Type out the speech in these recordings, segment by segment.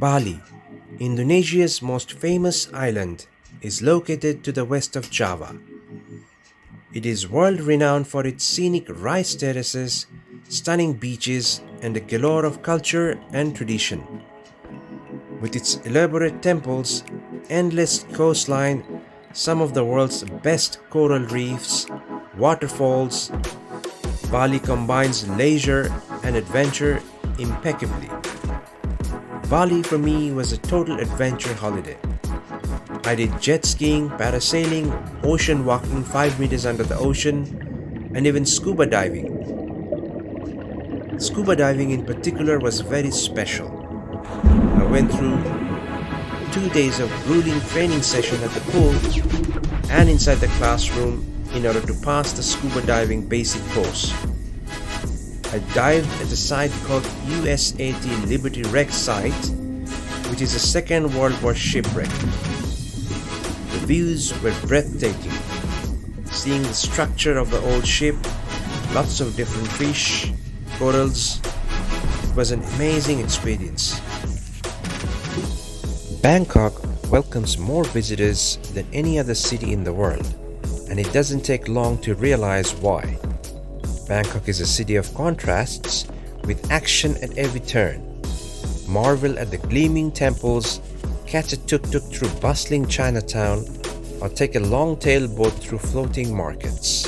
Bali, Indonesia's most famous island, is located to the west of Java. It is world-renowned for its scenic rice terraces, stunning beaches, and a galore of culture and tradition. With its elaborate temples, endless coastline, some of the world's best coral reefs, waterfalls, Bali combines leisure and adventure impeccably. Bali for me was a total adventure holiday. I did jet skiing, parasailing, ocean walking 5 meters under the ocean, and even scuba diving. Scuba diving in particular was very special. I went through 2 days of grueling training session at the pool and inside the classroom in order to pass the scuba diving basic course. I dived at a site called USAT Liberty Wreck Site, which is a Second World War shipwreck. The views were breathtaking. Seeing the structure of the old ship, lots of different fish, corals, it was an amazing experience. Bangkok welcomes more visitors than any other city in the world, and it doesn't take long to realize why. Bangkok is a city of contrasts with action at every turn. Marvel at the gleaming temples, catch a tuk-tuk through bustling Chinatown, or take a long-tail boat through floating markets.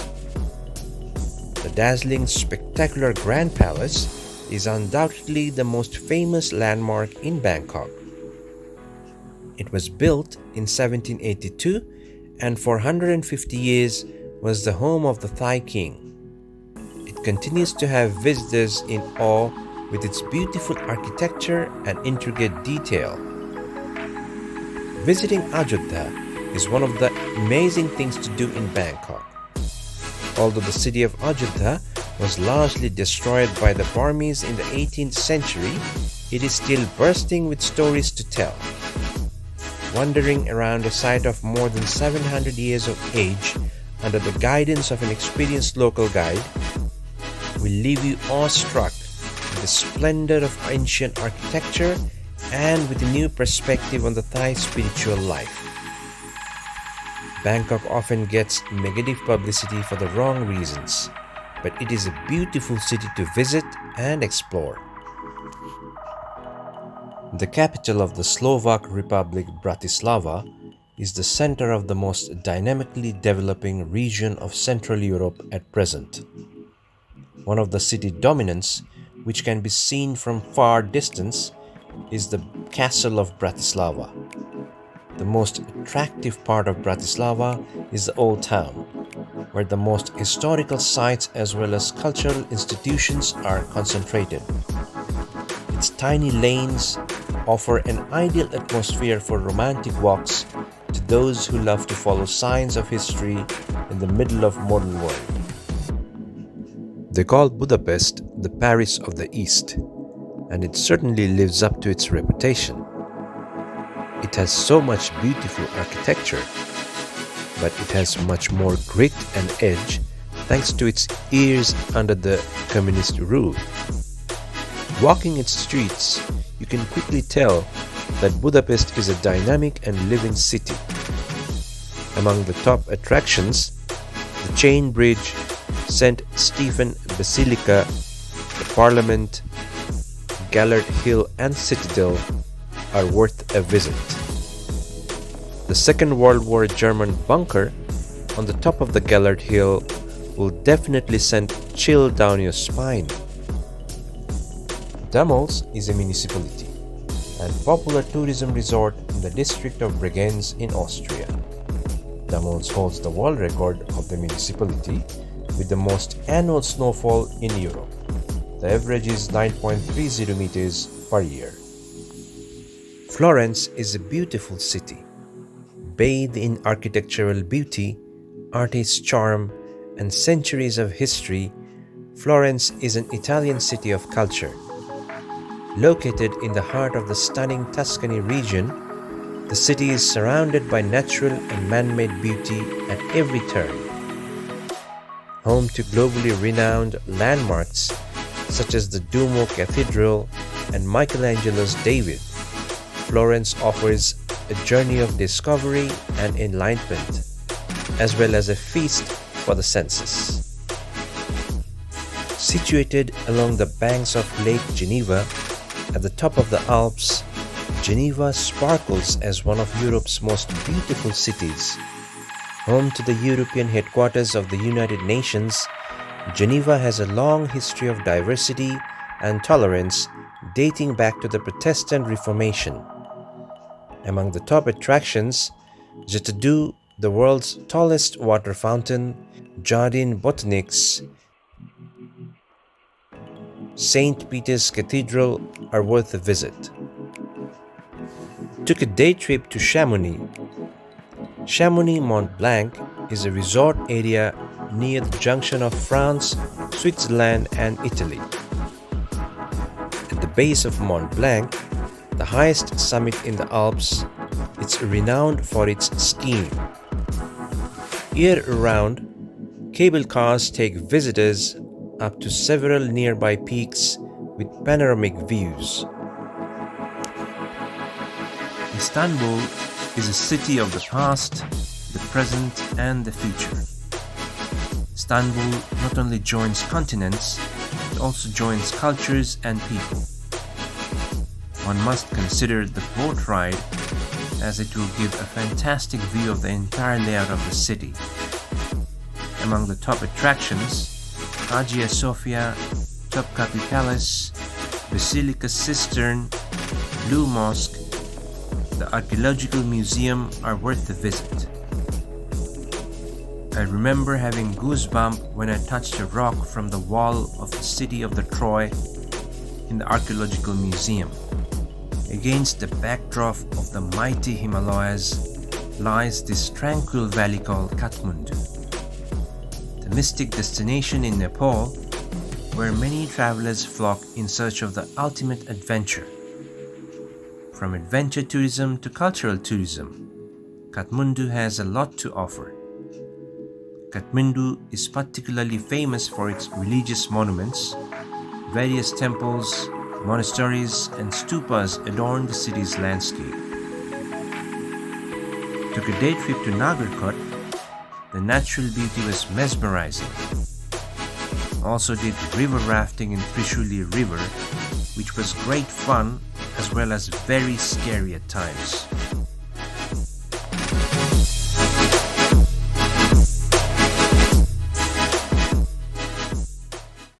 The dazzling, spectacular Grand Palace is undoubtedly the most famous landmark in Bangkok. It was built in 1782 and for 150 years was the home of the Thai king. It continues to have visitors in awe with its beautiful architecture and intricate detail. Visiting Ajodha is one of the amazing things to do in Bangkok. Although the city of Ajodha was largely destroyed by the Burmese in the 18th century, it is still bursting with stories to tell. Wandering around a site of more than 700 years of age under the guidance of an experienced local guide will leave you awestruck with the splendor of ancient architecture and with a new perspective on the Thai spiritual life. Bangkok often gets negative publicity for the wrong reasons, but it is a beautiful city to visit and explore. The capital of the Slovak Republic, Bratislava, is the center of the most dynamically developing region of Central Europe at present. One of the city dominants, which can be seen from far distance, is the castle of Bratislava. The most attractive part of Bratislava is the old town, where the most historical sites as well as cultural institutions are concentrated. Its tiny lanes offer an ideal atmosphere for romantic walks to those who love to follow signs of history in the middle of modern world. They call Budapest the Paris of the East, and it certainly lives up to its reputation. It has so much beautiful architecture, but it has much more grit and edge thanks to its years under the communist rule. Walking its streets, you can quickly tell that Budapest is a dynamic and living city. Among the top attractions, the Chain Bridge, St. Stephen Basilica, the Parliament, Gellert Hill and Citadel are worth a visit. The Second World War German bunker on the top of the Gellert Hill will definitely send chill down your spine. Damals is a municipality and popular tourism resort in the district of Bregenz in Austria. Damals holds the world record of the municipality with the most annual snowfall in Europe. The average is 9.30 meters per year. Florence is a beautiful city. Bathed in architectural beauty, artist charm, and centuries of history, Florence is an Italian city of culture. Located in the heart of the stunning Tuscany region, the city is surrounded by natural and man-made beauty at every turn. Home to globally renowned landmarks such as the Duomo Cathedral and Michelangelo's David, Florence offers a journey of discovery and enlightenment, as well as a feast for the senses. Situated along the banks of Lake Geneva, at the top of the Alps, Geneva sparkles as one of Europe's most beautiful cities. Home to the European headquarters of the United Nations, Geneva has a long history of diversity and tolerance dating back to the Protestant Reformation. Among the top attractions, Jet d'eau, the world's tallest water fountain, JARDIN Botaniques, St. Peter's Cathedral are worth a visit. Took a day trip to Chamonix. Chamonix Mont Blanc is a resort area near the junction of France, Switzerland and Italy. At the base of Mont Blanc, the highest summit in the Alps, it's renowned for its skiing. Year-round, cable cars take visitors up to several nearby peaks with panoramic views. Istanbul is a city of the past, the present and the future. Istanbul not only joins continents, it also joins cultures and people. One must consider the boat ride, as it will give a fantastic view of the entire layout of the city. Among the top attractions, Hagia Sophia, Topkapi Palace, Basilica Cistern, Blue Mosque, the Archaeological Museum are worth a visit. I remember having goosebumps when I touched a rock from the wall of the city of the Troy in the Archaeological Museum. Against the backdrop of the mighty Himalayas lies this tranquil valley called Kathmandu, the mystic destination in Nepal where many travelers flock in search of the ultimate adventure. From adventure tourism to cultural tourism, Kathmandu has a lot to offer. Kathmandu is particularly famous for its religious monuments. Various temples, monasteries and stupas adorn the city's landscape. Took a day trip to Nagarkot. The natural beauty was mesmerizing. Also did river rafting in Trishuli River, which was great fun as well as very scary at times.